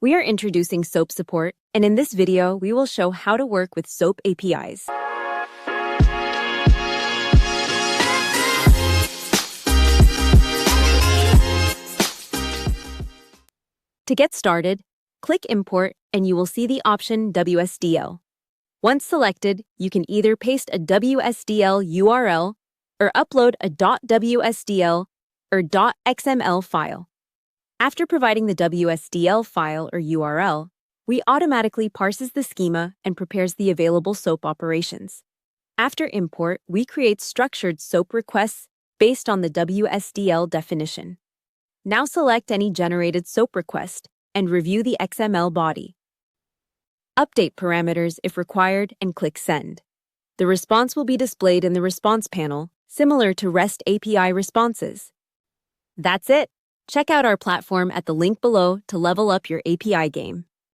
We are introducing SOAP support, and in this video, we will show how to work with SOAP APIs. To get started, click Import and you will see the option WSDL. Once selected, you can either paste a WSDL URL or upload a .WSDL or .xml file. After providing the WSDL file or URL, we automatically parses the schema and prepares the available SOAP operations. After import, we create structured SOAP requests based on the WSDL definition. Now select any generated SOAP request and review the XML body. Update parameters if required and click Send. The response will be displayed in the response panel, similar to REST API responses. That's it! Check out our platform at the link below to level up your API game.